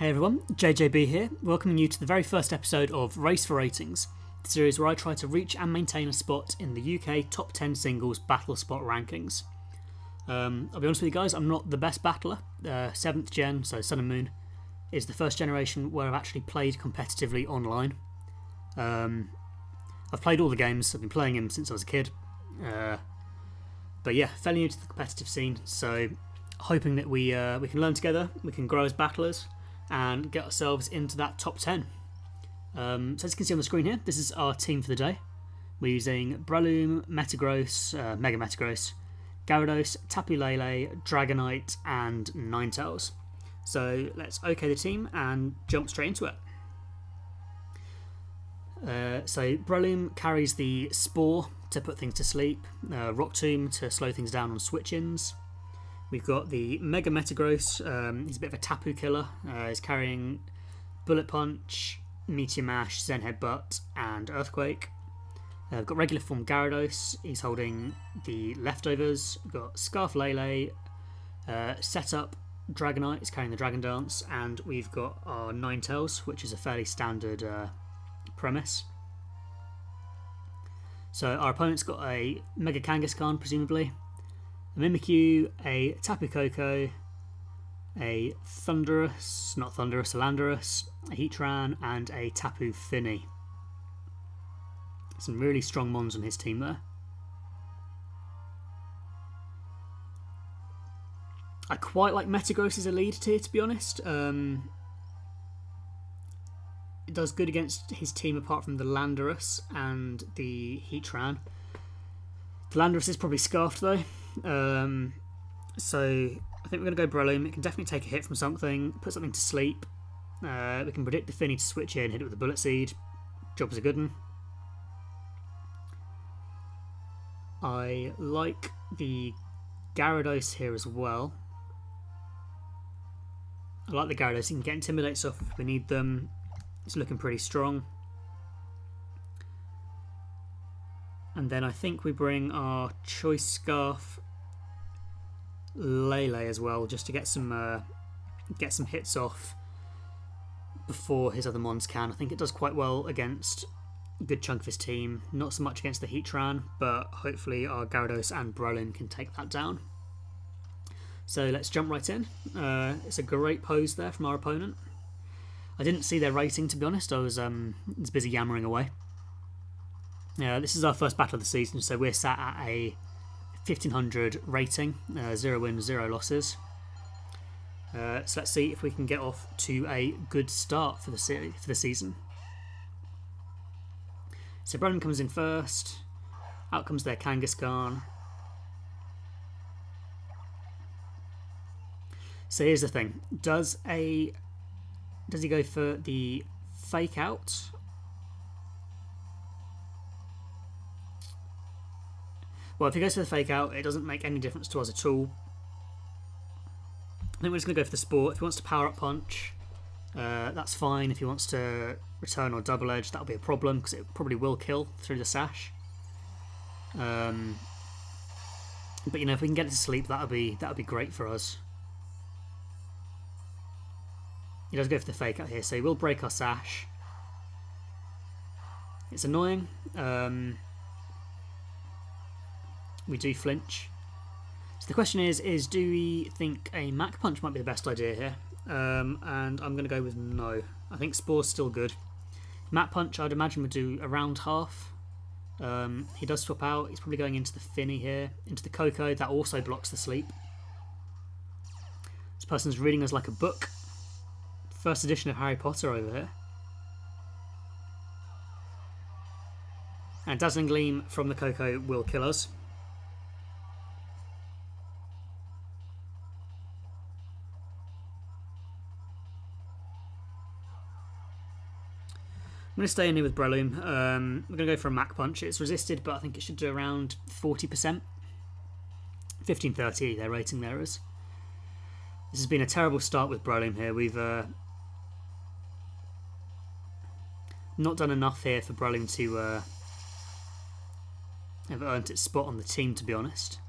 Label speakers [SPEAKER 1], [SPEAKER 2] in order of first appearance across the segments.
[SPEAKER 1] Hey everyone, JJB here, welcoming you to the very first episode of Race for Ratings, the series where I try to reach and maintain a spot in the UK top 10 singles Battlespot rankings. I'll be honest with you guys, I'm not the best battler. 7th gen, so Sun and Moon, is the first generation where I've actually played competitively online. I've played all the games, I've been playing them since I was a kid. But yeah, fairly new to the competitive scene, so hoping that we can learn together, we can grow as battlers, and get ourselves into that top 10. So as you can see on the screen here, this is our team for the day. We're using Breloom, Metagross, Mega-Metagross, Gyarados, Tapu Lele, Dragonite, and Ninetales. So let's OK the team and jump straight into it. So Breloom carries the Spore to put things to sleep, Rock Tomb to slow things down on switch-ins. We've got the Mega-Metagross, he's a bit of a Tapu killer, he's carrying Bullet Punch, Meteor Mash, Zen Headbutt, and Earthquake. We've got regular form Gyarados, he's holding the Leftovers. We've got Scarf Lele, Setup Dragonite, he's carrying the Dragon Dance, and we've got our Ninetales, which is a fairly standard premise. So our opponent's got a Mega Kangaskhan, presumably, a Mimikyu, a Tapu Koko, a Landorus, a Heatran, and a Tapu Fini. Some really strong mons on his team there. I quite like Metagross as a lead tier, to be honest. It does good against his team apart from the Landorus and the Heatran. The Landorus is probably scarfed though. So I think we're going to go Breloom. It can definitely take a hit from something, put something to sleep. We can predict the Finny to switch in, hit it with a Bullet Seed. Job is a good one. I like the Gyarados here as well. I like the Gyarados. You can get Intimidates off if we need them. It's looking pretty strong. And then I think we bring our Choice Scarf Lele as well, just to get some hits off before his other mons can. I think it does quite well against a good chunk of his team. Not so much against the Heatran, but hopefully our Gyarados and Breloom can take that down. So let's jump right in. It's a great pose there from our opponent. I didn't see their rating, to be honest. I was busy yammering away. This is our first battle of the season, so we're sat at a 1500 rating, 0 wins, 0 losses. So let's see if we can get off to a good start for the season. So Breloom comes in first. Out comes their Kangaskhan. So here's the thing: does he go for the Fake Out? Well, if he goes for the Fake Out, it doesn't make any difference to us at all. I think we're just going to go for the Sport. If he wants to Power Up Punch, that's fine. If he wants to Return or Double Edge, that'll be a problem because it probably will kill through the Sash. But you know, if we can get it to sleep, that'll be great for us. He does go for the Fake Out here, so he will break our Sash. It's annoying. We do flinch. So the question is do we think a Mach Punch might be the best idea here? And I'm going to go with no. I think Spore's still good. Mach Punch, I'd imagine, would do around half. He does swap out. He's probably going into the Finny here, into the Koko. That also blocks the sleep. This person's reading us like a book. First edition of Harry Potter over here. And Dazzling Gleam from the Koko will kill us. I'm going to stay in here with Breloom. We're going to go for a Mach Punch. It's resisted, but I think it should do around 40%. 1530, their rating there is. This has been a terrible start with Breloom here. We've not done enough here for Breloom to have earned its spot on the team, to be honest.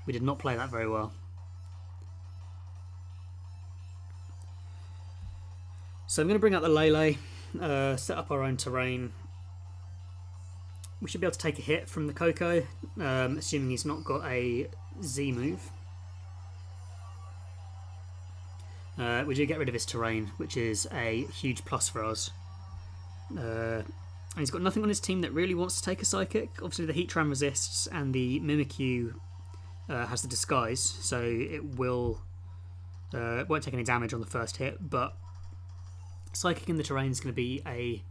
[SPEAKER 1] We did not play that very well. So I'm going to bring out the Lele, set up our own terrain. We should be able to take a hit from the Koko, assuming he's not got a Z move. We do get rid of his terrain, which is a huge plus for us. And he's got nothing on his team that really wants to take a Psychic. Obviously the Heatran resists and the Mimikyu has the Disguise, so it won't take any damage on the first hit, but Psychic in the terrain is going to be a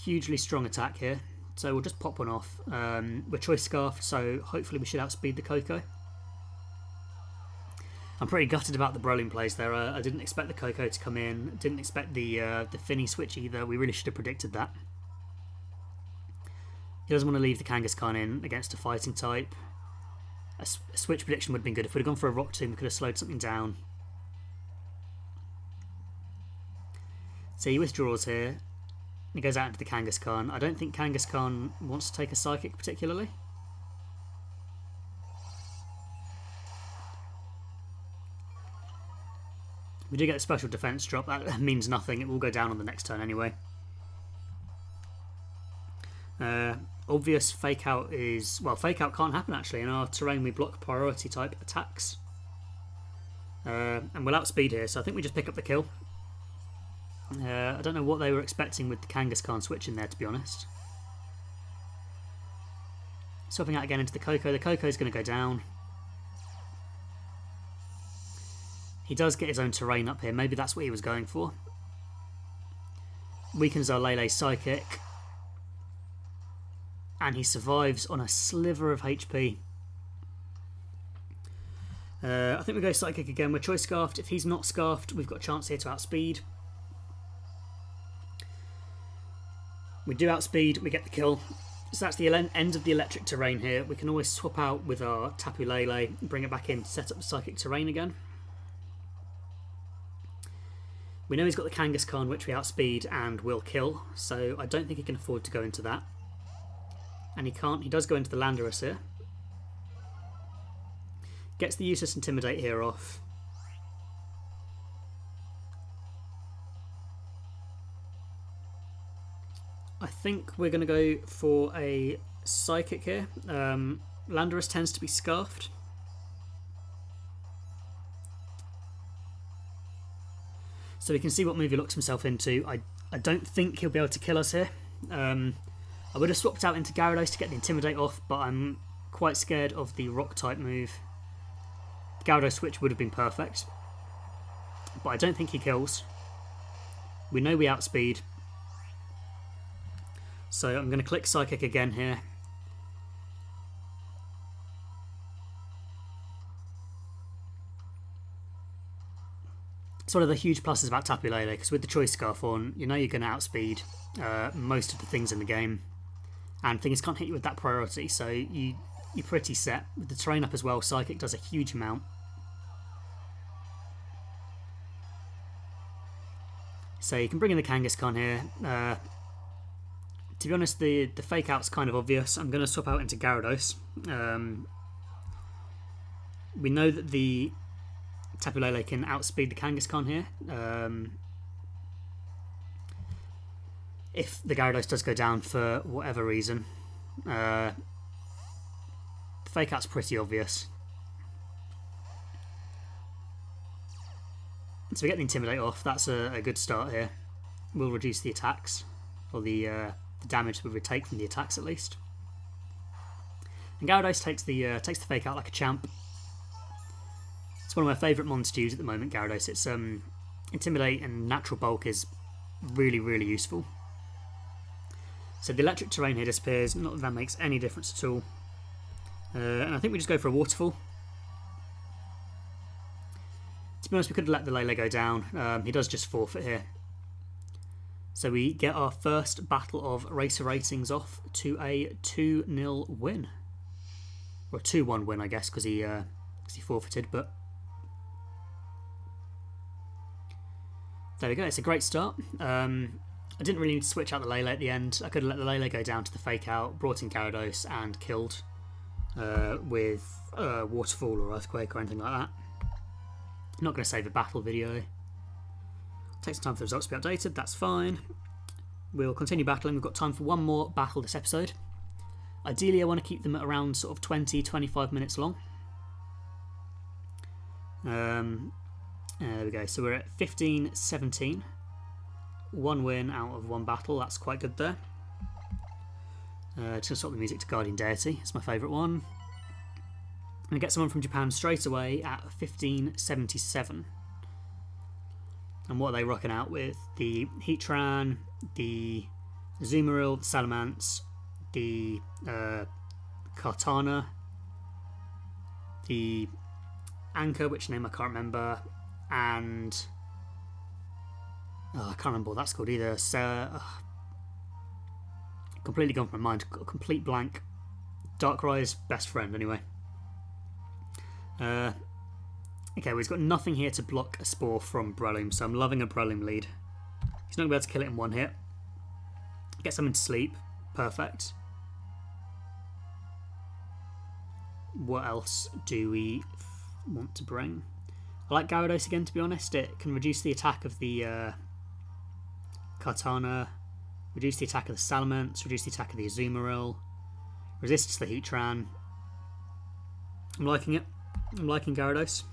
[SPEAKER 1] hugely strong attack here. So we'll just pop one off. We're Choice Scarfed, so hopefully we should outspeed the Koko. I'm pretty gutted about the Breloom plays there. I didn't expect the Koko to come in. Didn't expect the Finny switch either. We really should have predicted that. He doesn't want to leave the Kangaskhan in against a fighting type. A switch prediction would have been good. If we'd have gone for a Rock Tomb, we could have slowed something down. So he withdraws here. He goes out into the Kangaskhan. I don't think Kangaskhan wants to take a Psychic particularly. We do get a special defense drop. That means nothing. It will go down on the next turn anyway. Obvious Fake Out is... Well, Fake Out can't happen actually. In our terrain we block priority type attacks. And we'll outspeed here, so I think we just pick up the kill. I don't know what they were expecting with the Kangaskhan switch in there, to be honest. Swapping out again into the Koko. The Koko is going to go down. He does get his own terrain up here. Maybe that's what he was going for. Weakens our Lele Psychic. And he survives on a sliver of HP. I think we go Psychic again. We're Choice Scarfed. If he's not Scarfed, we've got a chance here to outspeed. We do outspeed, we get the kill. So that's the end of the electric terrain here. We can always swap out with our Tapu Lele, bring it back in, set up the psychic terrain again. We know he's got the Kangaskhan, which we outspeed and will kill, so I don't think he can afford to go into that. And he can't, he does go into the Landorus here. Gets the useless Intimidate here off. I think we're going to go for a Psychic here. Landorus tends to be Scarfed. So we can see what move he locks himself into. I don't think he'll be able to kill us here. I would have swapped out into Gyarados to get the Intimidate off, but I'm quite scared of the Rock type move. The Gyarados switch would have been perfect, but I don't think he kills. We know we outspeed. So I'm going to click Psychic again here. It's one of the huge pluses about Tapu Lele, because with the Choice Scarf on, you know you're going to outspeed most of the things in the game. And things can't hit you with that priority, so you're pretty set. With the terrain up as well, Psychic does a huge amount. So you can bring in the Kangaskhan here. To be honest, the fake out's kind of obvious. I'm going to swap out into Gyarados. We know that the Tapu Lele can outspeed the Kangaskhan here. If the Gyarados does go down for whatever reason. The fake out's pretty obvious. So we get the Intimidate off. That's a good start here. We'll reduce the attacks, or the damage that we would take from the attacks at least. And Gyarados takes the fake out like a champ. It's one of my favourite monster to use at the moment, Gyarados. It's Intimidate and Natural Bulk is really, really useful. So the electric terrain here disappears. Not that that makes any difference at all. And I think we just go for a Waterfall. To be honest, we could have let the Lele go down. He does just forfeit here. So we get our first Battle of Racer Ratings off to a 2-0 win. Or a 2-1 win, I guess, because he forfeited, but... There we go, it's a great start. I didn't really need to switch out the Lele at the end. I could have let the Lele go down to the fake out, brought in Gyarados and killed with Waterfall or Earthquake or anything like that. I'm not going to save a battle video. Takes some time for the results to be updated, that's fine. We'll continue battling. We've got time for one more battle this episode. Ideally, I want to keep them at around sort of 20-25 minutes long. There we go. So we're at 15-17. One win out of one battle. That's quite good there. Just going to swap the music to Guardian Deity. It's my favourite one. I'm going to get someone from Japan straight away at 15-77. And what are they rocking out with? The Heatran, the Azumarill, the Salamence, the Kartana, the Anchor, which name I can't remember, and I can't remember what that's called either. So completely gone from my mind. Got a complete blank. Darkrai's best friend, anyway. Okay, well, he's got nothing here to block a Spore from Breloom, so I'm loving a Breloom lead. He's not going to be able to kill it in one hit. Get something to sleep. Perfect. What else do we want to bring? I like Gyarados again, to be honest. It can reduce the attack of the Kartana, reduce the attack of the Salamence, reduce the attack of the Azumarill, resists the Heatran. I'm liking it. I'm liking Gyarados.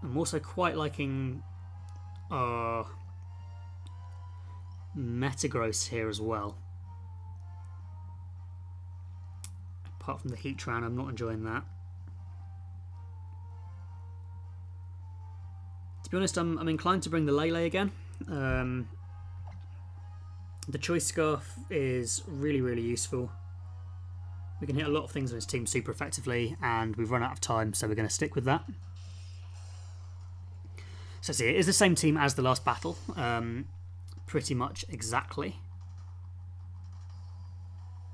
[SPEAKER 1] I'm also quite liking Metagross here as well. Apart from the Heatran, I'm not enjoying that. To be honest, I'm inclined to bring the Lele again. The Choice Scarf is really, really useful. We can hit a lot of things on his team super effectively, and we've run out of time, so we're going to stick with that. So see, it is the same team as the last battle, pretty much exactly.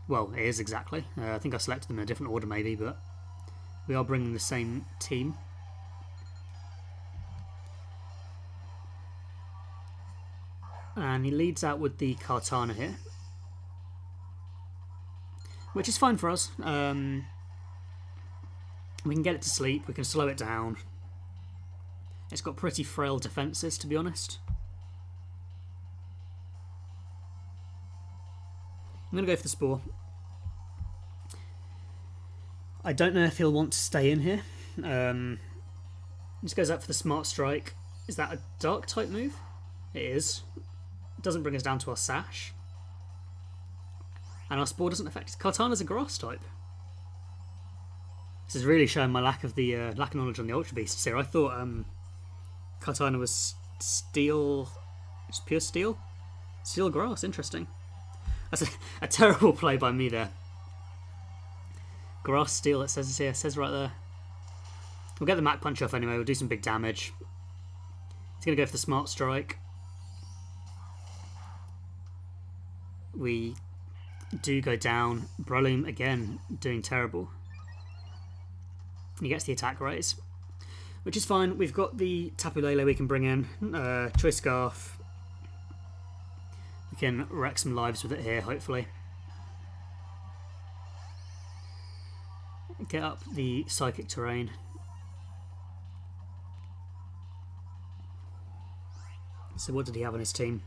[SPEAKER 1] Well, it is exactly. I think I selected them in a different order maybe, but we are bringing the same team. And he leads out with the Kartana here, which is fine for us. We can get it to sleep, we can slow it down. It's got pretty frail defences, to be honest. I'm going to go for the Spore. I don't know if he'll want to stay in here. Just goes up for the Smart Strike. Is that a Dark type move? It is. It doesn't bring us down to our Sash. And our Spore doesn't affect it. Kartana's a Grass type. This is really showing my lack of knowledge on the Ultra Beasts here. I thought Kartana was Steel, just pure Steel? Steel Grass, interesting. That's a terrible play by me there. Grass Steel, it says here, it says right there. We'll get the Mach Punch off anyway, we'll do some big damage. He's going to go for the Smart Strike. We do go down. Breloom, again, doing terrible. He gets the attack raise, which is fine. We've got the Tapu Lele we can bring in. Choice Scarf. We can wreck some lives with it here, hopefully. Get up the Psychic Terrain. So what did he have on his team?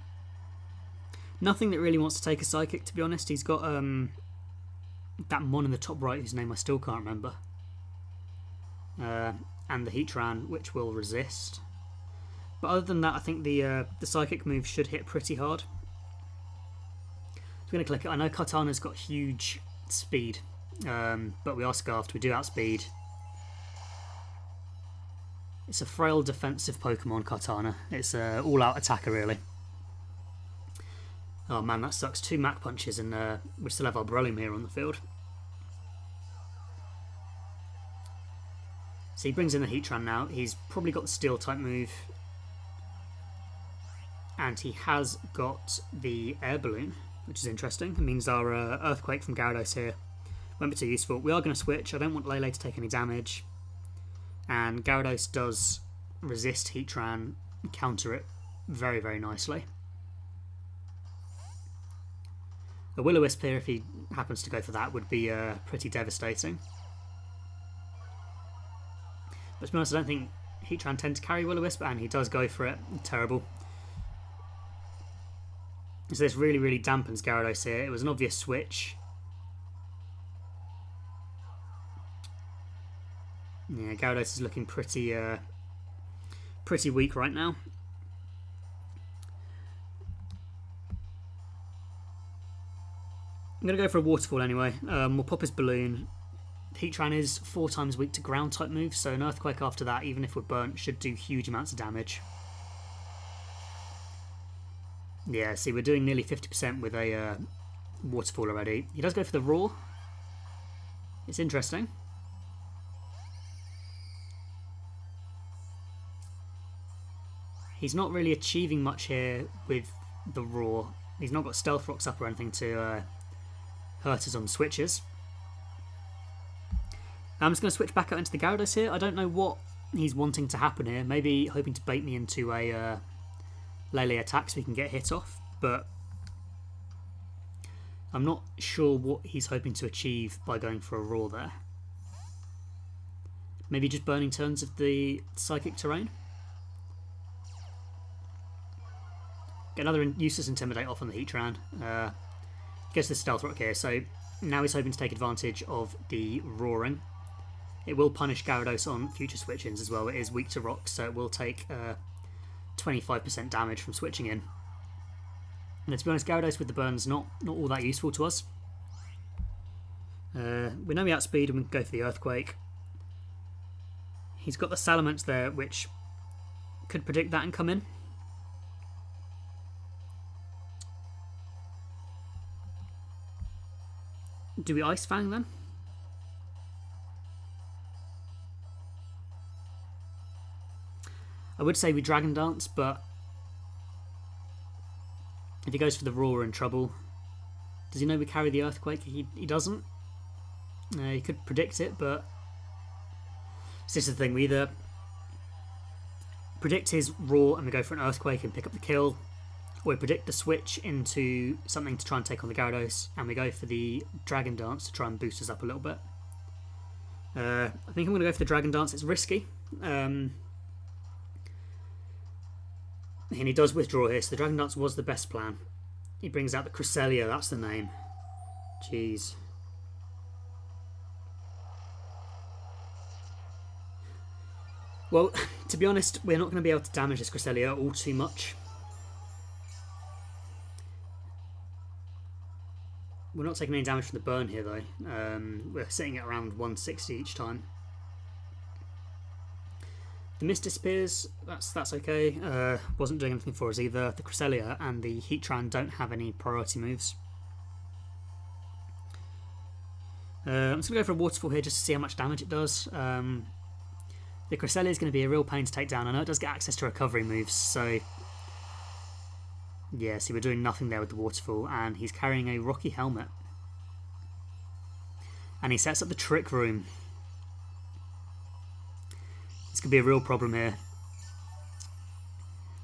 [SPEAKER 1] Nothing that really wants to take a Psychic, to be honest. He's got that Mon in the top right whose name I still can't remember. And the Heatran, which will resist. But other than that, I think the Psychic move should hit pretty hard. So we're going to click it. I know Kartana's got huge speed, but we are Scarfed. We do outspeed. It's a frail defensive Pokemon, Kartana. It's an all-out attacker, really. Oh man, that sucks. 2 Mach Punches, and we still have our Breloom here on the field. So he brings in the Heatran now. He's probably got the Steel type move. And he has got the Air Balloon, which is interesting. It means our Earthquake from Gyarados here won't be too useful. We are going to switch. I don't want Lele to take any damage. And Gyarados does resist Heatran and counter it very, very nicely. A Will-O-Wisp here, if he happens to go for that, would be pretty devastating. But to be honest, I don't think Heatran tend to carry Will-O-Wisp, and he does go for it. Terrible. So this really, really dampens Gyarados here. It was an obvious switch. Yeah, Gyarados is looking pretty weak right now. I'm going to go for a Waterfall anyway. We'll pop his Balloon. Heatran is 4 times weak to ground type moves, so an Earthquake after that, even if we're burnt, should do huge amounts of damage. Yeah, see, we're doing nearly 50% with a Waterfall already. He does go for the Roar. It's interesting. He's not really achieving much here with the Roar. He's not got Stealth Rocks up or anything to hurt us on switches. I'm just going to switch back out into the Gyarados here. I don't know what he's wanting to happen here. Maybe hoping to bait me into a Lele attack so we can get hit off, but I'm not sure what he's hoping to achieve by going for a Roar there. Maybe just burning turns of the Psychic terrain. Get another useless Intimidate off on the Heatran. Gets the Stealth Rock here, so now he's hoping to take advantage of the Roaring. It will punish Gyarados on future switch-ins as well. It is weak to rocks, so it will take 25% damage from switching in. And to be honest, Gyarados with the burn's not all that useful to us. We know we outspeed and we can go for the Earthquake. He's got the Salamence there, which could predict that and come in. Do we Ice Fang then? I would say we Dragon Dance, but if he goes for the Roar, we're in trouble. Does he know we carry the Earthquake? He doesn't. He could predict it, but this is the thing. We either predict his Roar and we go for an Earthquake and pick up the kill, or we predict the switch into something to try and take on the Gyarados, and we go for the Dragon Dance to try and boost us up a little bit. I think I'm going to go for the Dragon Dance. It's risky. And he does withdraw here, so the Dragon Dance was the best plan. He brings out the Cresselia, that's the name. Jeez. Well, to be honest, we're not going to be able to damage this Cresselia all too much. We're not taking any damage from the burn here, though. We're sitting at around 160 each time. The Mist disappears, that's okay. Wasn't doing anything for us either. The Cresselia and the Heatran don't have any priority moves. I'm just going to go for a Waterfall here just to see how much damage it does. The Cresselia is going to be a real pain to take down. I know it does get access to recovery moves, so yeah, see, we're doing nothing there with the Waterfall, and he's carrying a Rocky Helmet. And he sets up the Trick Room. This could be a real problem here.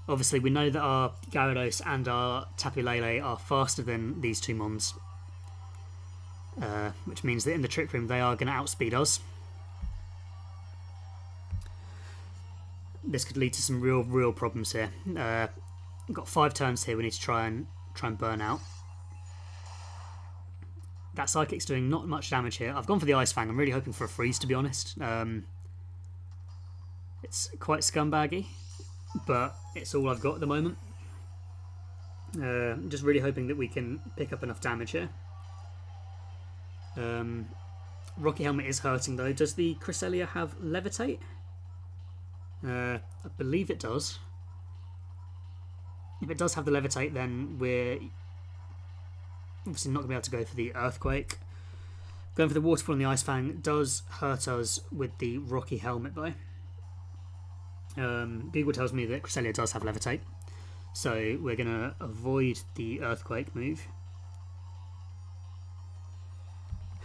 [SPEAKER 1] Obviously, we know that our Gyarados and our Tapu Lele are faster than these two mons. Which means that in the Trick Room, they are going to outspeed us. This could lead to some real problems here. We've got 5 turns here we need to try and burn out. That Psychic's doing not much damage here. I've gone for the Ice Fang. I'm really hoping for a freeze, to be honest. It's quite scumbaggy, but it's all I've got at the moment. I'm just really hoping that we can pick up enough damage here. Rocky Helmet is hurting though. Does the Cresselia have Levitate? I believe it does. If it does have the Levitate, then we're obviously not going to be able to go for the Earthquake. Going for the Waterfall and the Ice Fang does hurt us with the Rocky Helmet though. Google tells me that Cresselia does have Levitate, so we're going to avoid the Earthquake move.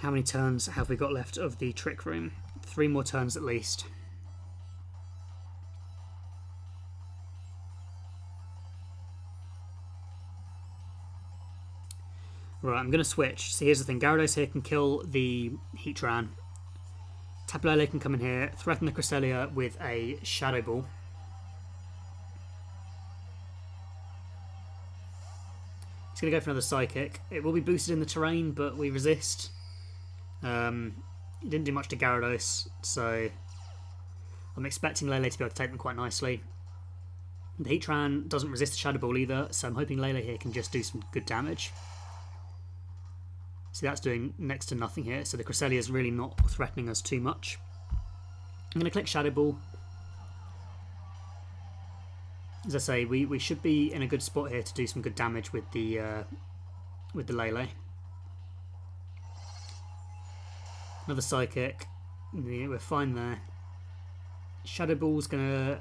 [SPEAKER 1] How many turns have we got left of the Trick Room? 3 more turns at least. Right, I'm going to switch. So here's the thing, Gyarados here can kill the Heatran. Tapu Lele can come in here, threaten the Cresselia with a Shadow Ball. He's going to go for another Psychic. It will be boosted in the terrain, but we resist. He didn't do much to Gyarados, so I'm expecting Lele to be able to take them quite nicely. The Heatran doesn't resist the Shadow Ball either, so I'm hoping Lele here can just do some good damage. See, that's doing next to nothing here, so the Cresselia is really not threatening us too much. I'm going to click Shadow Ball. As I say, we should be in a good spot here to do some good damage with the Lele. Another Psychic. Yeah, we're fine there. Shadow Ball's going to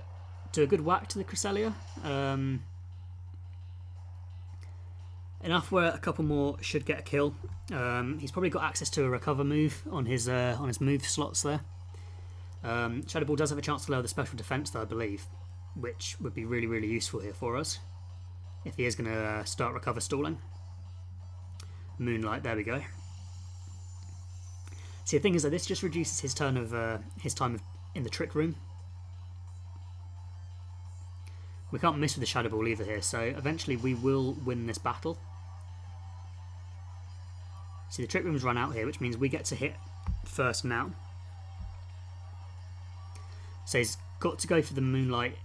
[SPEAKER 1] do a good whack to the Cresselia. Enough where a couple more should get a kill. He's probably got access to a recover move on his move slots there. Shadow Ball does have a chance to lower the special defense though, I believe, which would be really, really useful here for us if he is going to start recover stalling. Moonlight, there we go. See, the thing is that this just reduces his time in the Trick Room. We can't miss with the Shadow Ball either here, so eventually we will win this battle. See, the Trick Room's run out here, which means we get to hit first now. So he's got to go for the Moonlight.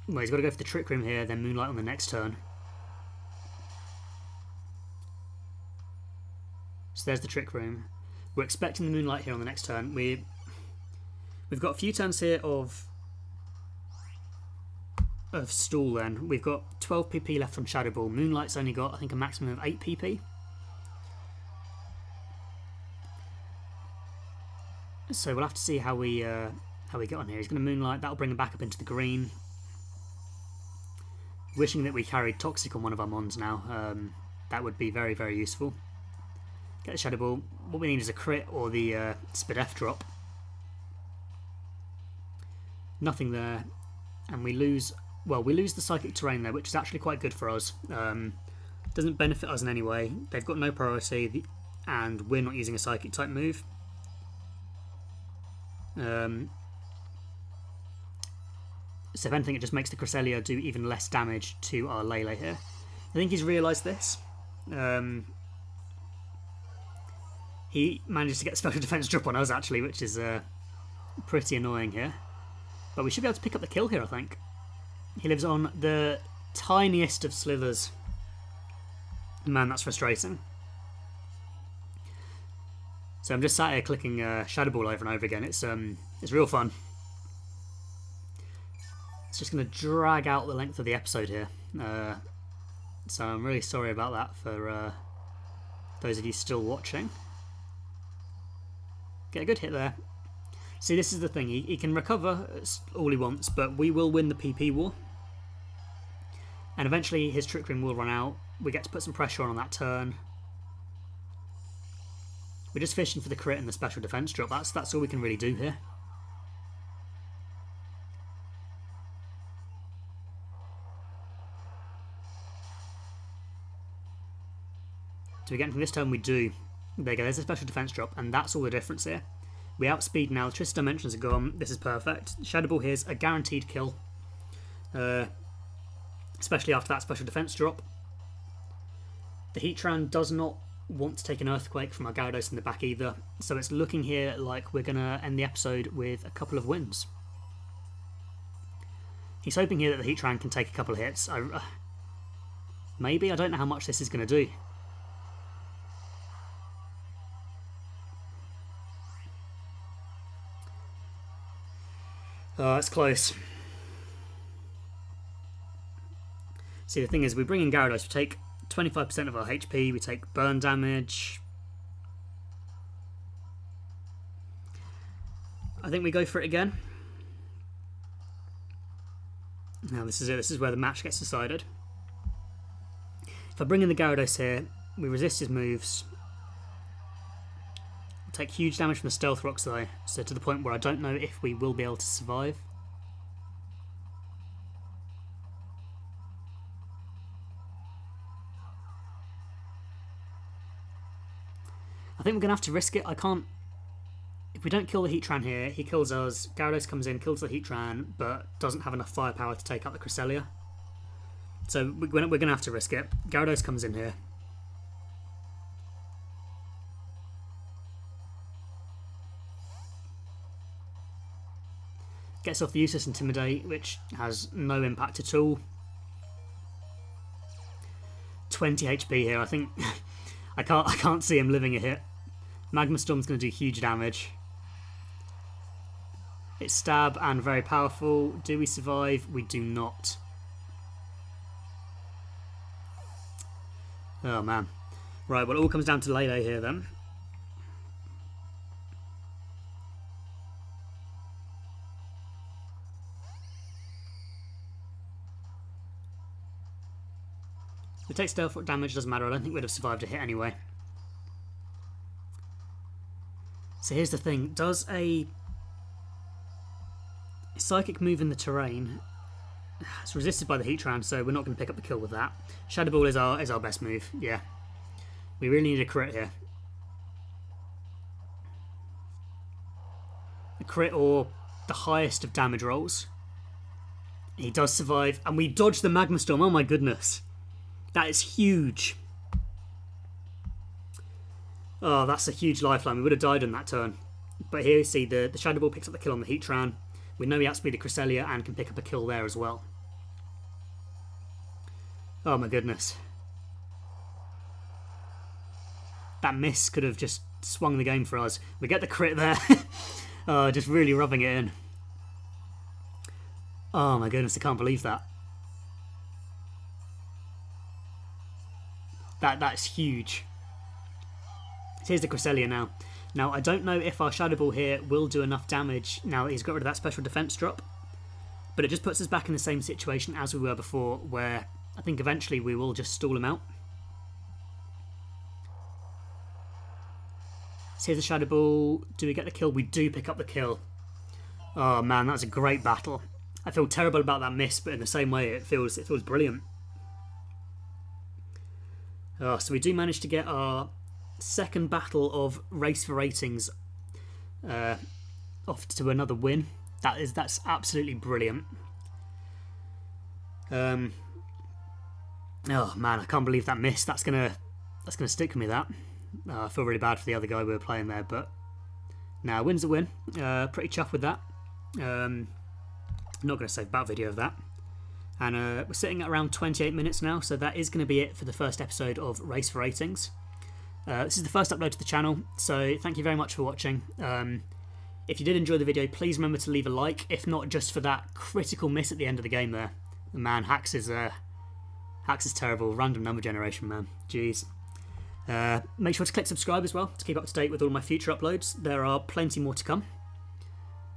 [SPEAKER 1] Well, he's got to go for the Trick Room here, then Moonlight on the next turn. So there's the Trick Room. We're expecting the Moonlight here on the next turn. We've got a few turns here of stall then. We've got 12 PP left from Shadow Ball. Moonlight's only got, I think, a maximum of 8 PP. So we'll have to see how we get on here. He's going to Moonlight. That'll bring him back up into the green. Wishing that we carried Toxic on one of our Mons now. That would be very, very useful. Get the Shadow Ball. What we need is a crit or the Spidef drop. Nothing there. And we lose... Well, we lose the Psychic Terrain there, which is actually quite good for us. Doesn't benefit us in any way. They've got no priority, and we're not using a Psychic type move. So if anything, it just makes the Cresselia do even less damage to our Lele here. I think he's realised this. He manages to get the special defense drop on us, actually, which is pretty annoying here. But we should be able to pick up the kill here, I think. He lives on the tiniest of slithers. Man, that's frustrating. So I'm just sat here clicking Shadow Ball over and over again. It's real fun. It's just going to drag out the length of the episode here. So I'm really sorry about that for those of you still watching. Get a good hit there. See, this is the thing. He can recover all he wants, but we will win the PP war. And eventually his Trick Room will run out. We get to put some pressure on that turn. We're just fishing for the crit and the special defense drop. That's all we can really do here. Do we get anything this turn? We do. There you go, there's a special defense drop, and that's all the difference here. We outspeed now, Twisted Dimensions are gone, this is perfect. Shadow Ball here's a guaranteed kill. Especially after that special defense drop. The Heatran does not want to take an Earthquake from our Gyarados in the back either, so it's looking here like we're going to end the episode with a couple of wins. He's hoping here that the Heatran can take a couple of hits. Maybe, I don't know how much this is going to do. Oh, it's close. See, the thing is, we bring in Gyarados, we take 25% of our HP, we take burn damage. I think we go for it again. Now this is it, this is where the match gets decided. If I bring in the Gyarados here, we resist his moves. We'll take huge damage from the Stealth Rocks though, so to the point where I don't know if we will be able to survive. I think we're going to have to risk it. I can't if we don't kill the Heatran here, he kills us. Gyarados comes in, kills the Heatran, but doesn't have enough firepower to take out the Cresselia. So we're going to have to risk it. Gyarados comes in here. Gets off the useless Intimidate, which has no impact at all. 20 HP here. I think I can't see him living a hit. Magma Storm's going to do huge damage. It's stab and very powerful. Do we survive? We do not. Oh man. Right, well it all comes down to Lele here then. If it takes stealth damage, doesn't matter. I don't think we'd have survived a hit anyway. So here's the thing. Does a Psychic move in the terrain? It's resisted by the Heatran, so we're not going to pick up the kill with that. Shadow Ball is our best move, yeah. We really need a crit here. A crit or the highest of damage rolls. He does survive, and we dodge the Magma Storm. Oh my goodness. That is huge. Oh, that's a huge lifeline. We would have died on that turn. But here you see the Shadow Ball picks up the kill on the Heatran. We know he outspeeded Cresselia and can pick up a kill there as well. Oh my goodness. That miss could have just swung the game for us. We get the crit there. Oh, just really rubbing it in. Oh my goodness, I can't believe that. That's huge. Here's the Cresselia now. Now, I don't know if our Shadow Ball here will do enough damage now that he's got rid of that special defense drop. But it just puts us back in the same situation as we were before, where I think eventually we will just stall him out. So here's the Shadow Ball. Do we get the kill? We do pick up the kill. Oh man, that's a great battle. I feel terrible about that miss, but in the same way it feels brilliant. Oh, so we do manage to get our second battle of Race for Ratings off to another win. That's absolutely brilliant. Oh man, I can't believe that miss. That's gonna stick with me. That I feel really bad for the other guy we were playing there, but now win's a win. Pretty chuffed with that. I'm not going to save battle video of that. And we're sitting at around 28 minutes now, so that is going to be it for the first episode of Race for Ratings. This is the first upload to the channel, so thank you very much for watching. If you did enjoy the video, please remember to leave a like, if not just for that critical miss at the end of the game there. Man, Hacks is terrible. Random number generation, man. Jeez. Make sure to click subscribe as well to keep up to date with all my future uploads. There are plenty more to come.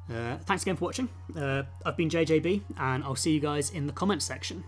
[SPEAKER 1] Thanks again for watching. I've been JJB, and I'll see you guys in the comments section.